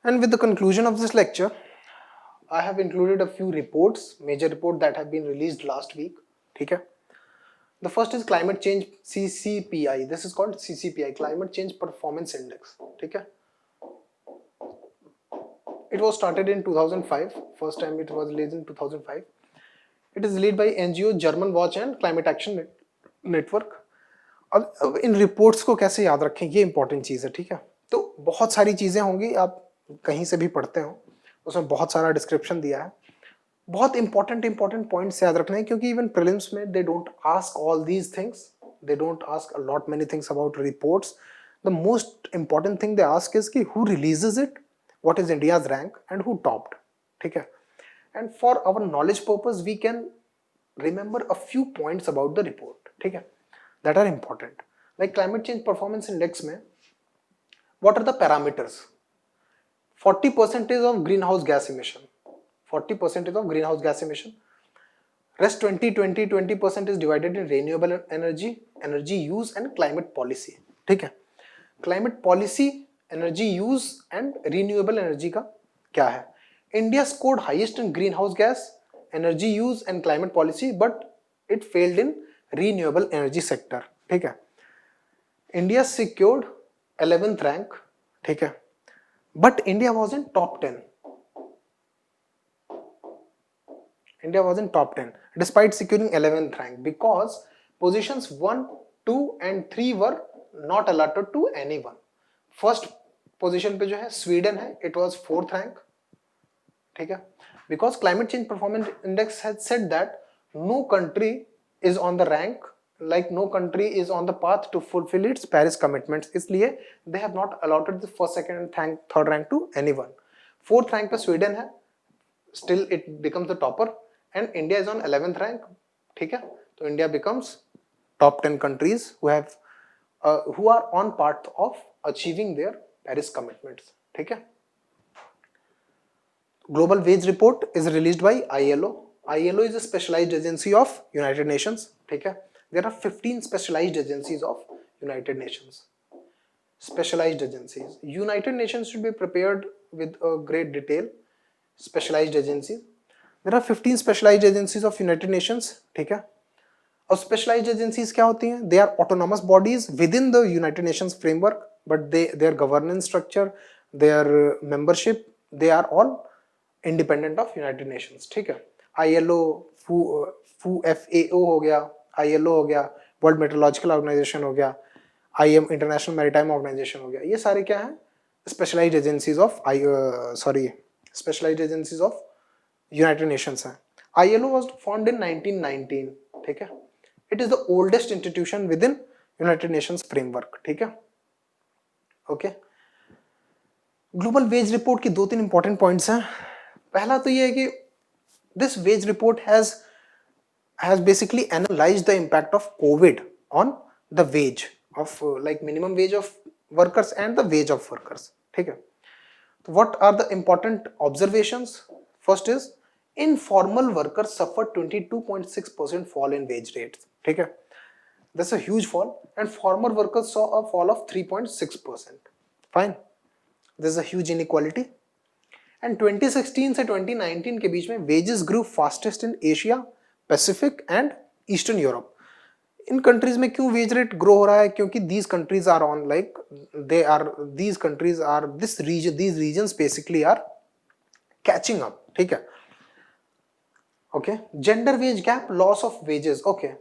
And with the conclusion of this lecture, I have included a few reports, major reports that have been released last week. ठीक है? The first is climate change CCPI. This is called CCPI, Climate Change Performance Index. ठीक है? It was started in 2005. First time it was released in 2005. It is led by NGO German Watch and Climate Action Network. अब इन reports को कैसे याद रखें, ये important चीज़ है. ठीक है? तो बहुत सारी चीज़ें होंगी, आप कहीं से भी पढ़ते हो, उसमें बहुत सारा डिस्क्रिप्शन दिया है. बहुत इंपॉर्टेंट पॉइंट्स याद रखना है, क्योंकि इवन प्रीलिम्स में they don't ask all these things, they don't ask a lot many things about reports. The most important thing they ask is कि who releases it, what is India's rank and who topped. ठीक है? And for our knowledge purpose we can remember a few points about the report. ठीक है? That are important. Like climate change performance index में what are the parameters? 40% of greenhouse gas emission. 40% of greenhouse gas emission. Rest 20% is divided in renewable energy, energy use and climate policy. ठीक है? Climate policy, energy use and renewable energy का क्या है? India scored highest in greenhouse gas, energy use and climate policy, but it failed in renewable energy sector. ठीक है? India secured 11th rank. ठीक है? But India was in top 10. India was in top 10 despite securing 11th rank, because positions 1, 2 and 3 were not allotted to anyone. First position पे जो है Sweden है, it was 4th rank. ठीक है? Because climate change performance index has said that no country is on the rank, like no country is on the path to fulfill its Paris commitments. इसलिए they have not allotted the first, second and third rank to anyone. 4th rank पे Sweden है, still it becomes the topper, and India is on 11th rank. ठीक है? तो India becomes top 10 countries who are on path of achieving their Paris commitments. ठीक है? Global wage report is released by ILO. ILO is a specialized agency of United Nations. ठीक है? There are 15 specialized agencies of United Nations. Specialized agencies. United Nations should be prepared with a great detail. Specialized agencies. There are 15 specialized agencies of United Nations. ठीक है? अब specialized agencies क्या होती हैं? They are autonomous bodies within the United Nations framework, but their governance structure, their membership, they are all independent of United Nations. ठीक है? ILO, FAO हो गया, ILO हो गया, वर्ल्ड मेट्रोलॉजिकल ऑर्गेनाइजेशन हो गया, IM इंटरनेशनल मैरीटाइम ऑर्गेनाइजेशन हो गया. ये सारे क्या हैं? Specialised agencies of specialised agencies of United Nations हैं. ILO was formed in 1919. ठीक है? It is the oldest institution within United Nations framework. ठीक है? ओके. ग्लोबल वेज रिपोर्ट की 2-3 इंपॉर्टेंट पॉइंट्स हैं. पहला तो ये है कि this wage report has basically analyzed the impact of COVID on the wage of like minimum wage of workers and the wage of workers. ठीक है? So what are the important observations? First is informal workers suffered 22.6% fall in wage rates. ठीक है? That's a huge fall, and formal workers saw a fall of 3.6%. Fine. There's a huge inequality. And 2016 से 2019 के बीच में wages grew fastest in Asia, Pacific and Eastern Europe. In countries में क्यों wage rate grow हो रहा है? क्योंकि these countries are on like these countries are these regions basically are catching up. ठीक है? Okay. Gender wage gap, loss of wages. Okay.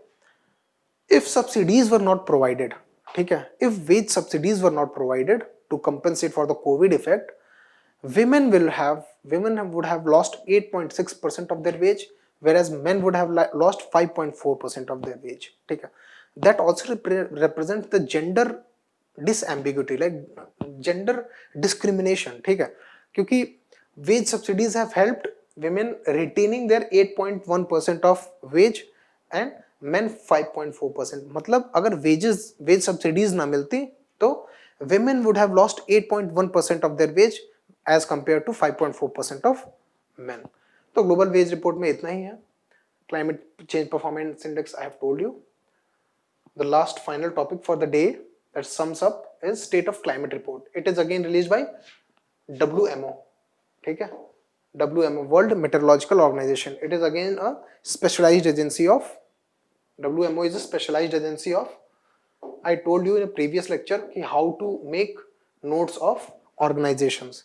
If subsidies were not provided, ठीक है? If wage subsidies were not provided to compensate for the COVID effect, women would have lost 8.6% of their wage, whereas men would have lost 5.4% of their wage. ठीक है? That also represents the gender disambiguity, like gender discrimination. ठीक है? क्योंकि wage subsidies have helped women retaining their 8.1% of wage and men 5.4%. मतलब अगर wage subsidies ना मिलती तो women would have lost 8.1% of their wage as compared to 5.4% of men. तो global veg report में इतना ही है. Climate change performance index I have told you. The last final topic for the day that sums up is state of climate report. It is again released by WMO, ठीक है, WMO World Meteorological Organization. It is again a specialized agency of, WMO is a specialized agency of, I told you in a previous lecture कि how to make notes of organizations.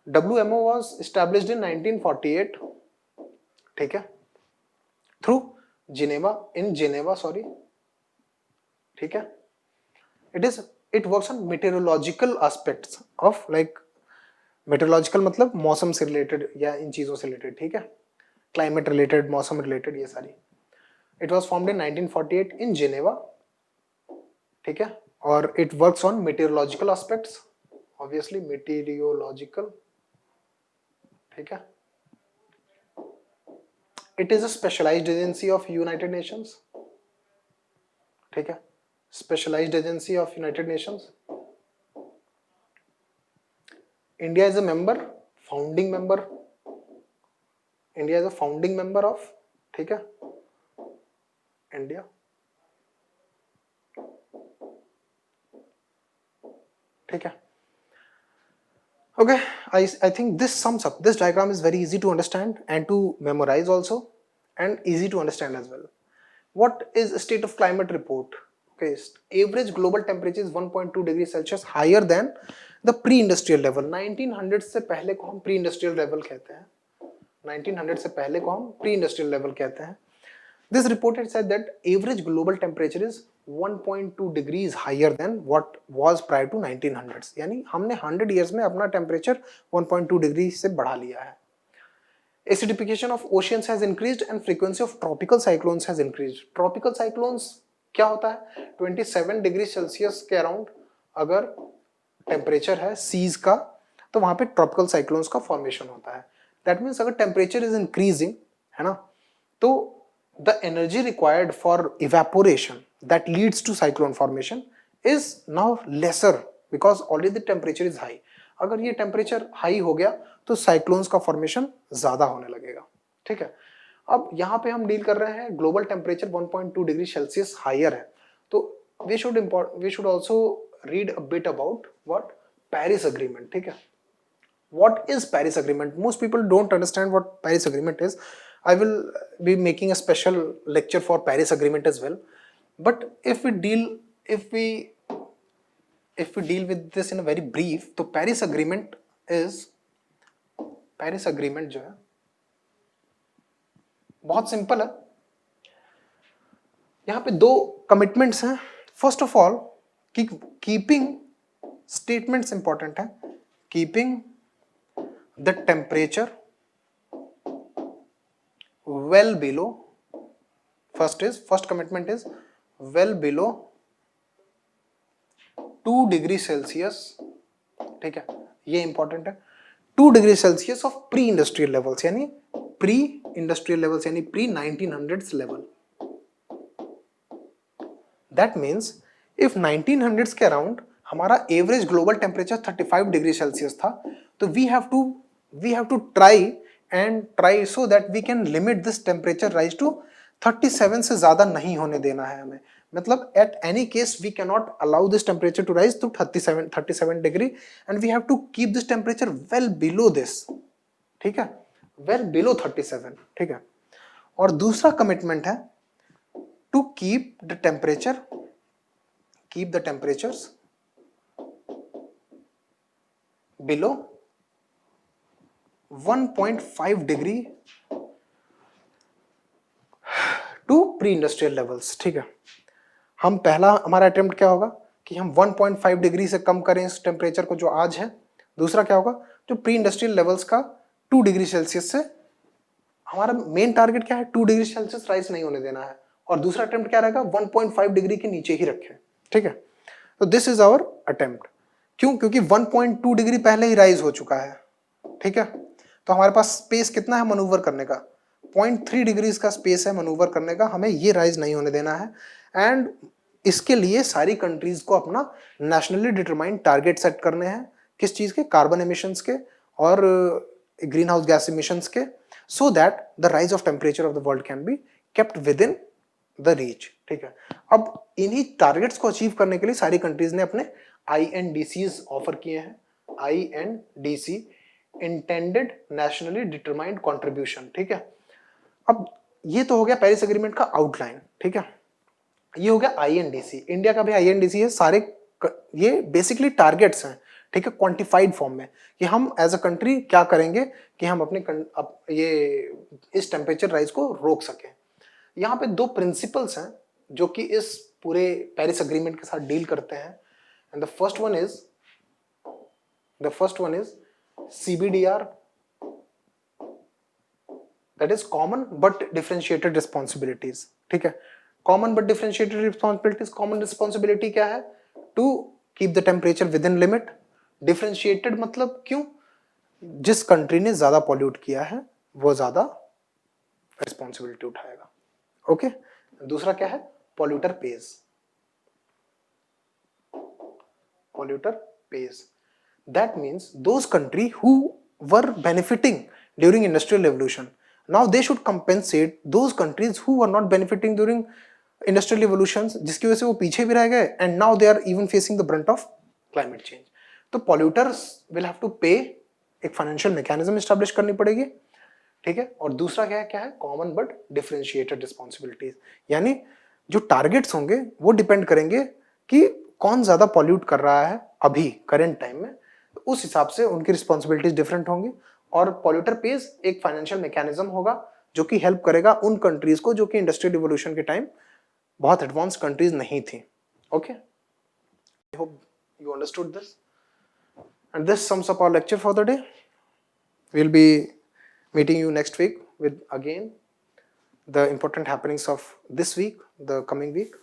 WMO was established in 1948, ठीक है, through Geneva, in Geneva, sorry, ठीक है. It works on meteorological aspects of, like meteorological मतलब मौसम से related या इन चीजों से रिलेटेड, ठीक है, क्लाइमेट रिलेटेड, मौसम रिलेटेड, ये सारी. It was formed in 1948 in Geneva, ठीक है, और it works on meteorological aspects, obviously meteorological, ठीक है. It is a specialized agency of United Nations, ठीक है, specialized agency of United Nations. India is a member, founding member. India is a founding member of, ठीक है, India. ठीक है. Okay, I think this sums up. This diagram is very easy to understand and to memorize also, and easy to understand as well. What is state of climate report? Okay, average global temperature is 1.2 degrees Celsius higher than the pre-industrial level. 1900 से पहले को हम pre-industrial level कहते हैं. 1900 से पहले को हम pre-industrial level कहते हैं. This report had said that average global temperature is 1.2 degrees higher than what was prior to 1900s. यानी हमने 100 years में अपना temperature 1.2 degree से बढ़ा लिया है. Acidification of oceans has increased and frequency of tropical cyclones has increased. Tropical cyclones क्या होता है? 27 डिग्री सेल्सियस के अराउंड अगर टेम्परेचर है सीज का, तो वहां पे ट्रॉपिकल साइक्लोन्स का फॉर्मेशन होता है. दैट मीन्स अगर टेम्परेचर इज इंक्रीजिंग, है ना, तो the energy required for evaporation that leads to cyclone formation is now lesser because already the temperature is high. अगर ये टेम्परेचर हाई हो गया तो साइक्लोन्स का फॉर्मेशन ज्यादा होने लगेगा, ठीक है. अब यहाँ पे हम डील कर रहे हैं global temperature 1.2 degree Celsius higher है, तो we should also read a bit about what Paris agreement, ठीक है. What is Paris Agreement? Most people don't understand what Paris Agreement is. I will be making a special lecture for Paris Agreement as well. But if we deal with this in a very brief, तो Paris Agreement जो है बहुत simple है. यहाँ पे दो commitments हैं. First of all keeping statements important है. Keeping the temperature well below, first commitment is well below 2 degree Celsius, ठीक है, ये इंपॉर्टेंट है. 2 degree Celsius of pre industrial levels, यानी प्री इंडस्ट्रियल लेवल्स, यानी pre 1900s level. That means if 1900s के around हमारा average global temperature 35 degree Celsius था, तो we have to try so that we can limit this temperature rise to 37 से ज्यादा नहीं होने देना है हमें. मतलब at any case we cannot allow this temperature to rise to 37 degree and we have to keep this temperature well below this, ठीक है, well below 37, ठीक है. और दूसरा कमिटमेंट है to keep the temperatures below 1.5 degree to pre industrial levels, ठीक है. हम पहला हमारा अटेम्प्ट क्या होगा कि हम 1.5 डिग्री से कम करें इस टेम्परेचर को जो आज है. दूसरा क्या होगा, जो प्री इंडस्ट्रियल लेवल्स का 2 डिग्री सेल्सियस से, हमारा मेन टारगेट क्या है, 2 डिग्री सेल्सियस राइज नहीं होने देना है. और दूसरा अटेम्प्ट क्या रहेगा, 1.5 डिग्री के नीचे ही रखें, ठीक है. तो दिस इज आवर अटेम्प्ट. क्यों? क्योंकि 1.2 डिग्री पहले ही राइज हो चुका है, ठीक है. तो हमारे पास स्पेस कितना है मनूवर करने का, 0.3 डिग्रीज का स्पेस है मनूवर करने का. हमें ये राइज नहीं होने देना है. एंड इसके लिए सारी कंट्रीज को अपना नेशनली डिटरमाइंड टारगेट सेट करने हैं. किस चीज के, कार्बन एमिशंस के और ग्रीन हाउस गैस एमिशंस के, so that the rise of temperature of the world can be kept with in the reach, ठीक है. अब इन्हीं टारगेट्स को अचीव करने के लिए सारी कंट्रीज ने अपने INDCs ऑफर किए हैं. INDC, intended nationally determined contribution, ठीक है। अब ये तो हो गया पेरिस एग्रीमेंट का आउटलाइन, ठीक है। ये हो गया INDC, इंडिया का भी INDC है, सारे ये बेसिकली टारगेट्स हैं, ठीक है, क्वांटिफाइड फॉर्म में कि हम एज अ कंट्री क्या करेंगे कि हम अपने ये इस टेम्परेचर राइज को रोक सकें। यहाँ पे दो प्रिंसिपल्स हैं जो कि इस पूरे पेरिस एग्रीमेंट के साथ डील करते हैं, and the first one is CBDR, that is common but differentiated responsibilities, ठीक है। Common but differentiated responsibilities, common responsibility क्या है, to keep the temperature within limit. Differentiated मतलब क्यों, जिस कंट्री ने ज्यादा पॉल्यूट किया है वो ज्यादा रिस्पॉन्सिबिलिटी उठाएगा, ओके। दूसरा क्या है, polluter page, polluter pays. That means those country who were benefiting during industrial revolution, now they should compensate those countries who were not benefiting during industrial revolutions, जिसकी वजह से वो पीछे भी रह गए, and now they are even facing the brunt of climate change. तो polluters will have to pay, एक फाइनेंशियल मैकेनिज्म एस्टैब्लिश करनी पड़ेगी, ठीक है। और दूसरा क्या है कॉमन बट डिफरेंशिएटेड रिस्पॉन्सिबिलिटीज, यानी जो टारगेट्स होंगे वो डिपेंड करेंगे कि कौन ज्यादा पॉल्यूट कर रहा है अभी करंट टाइम में, उस हिसाब से उनकी रिस्पॉन्सिबिलिटीज डिफरेंट होंगी। और पॉल्यूटर पेज एक फाइनेंशियल मैकेनिज्म होगा जो कि हेल्प करेगा उन कंट्रीज को जो कि इंडस्ट्रियल रिवोल्यूशन के टाइम बहुत एडवांस कंट्रीज नहीं थी, okay. I hope you understood this, and this sums up our lecture for the day. We will be meeting you next week with again the important happenings of this week, the coming week.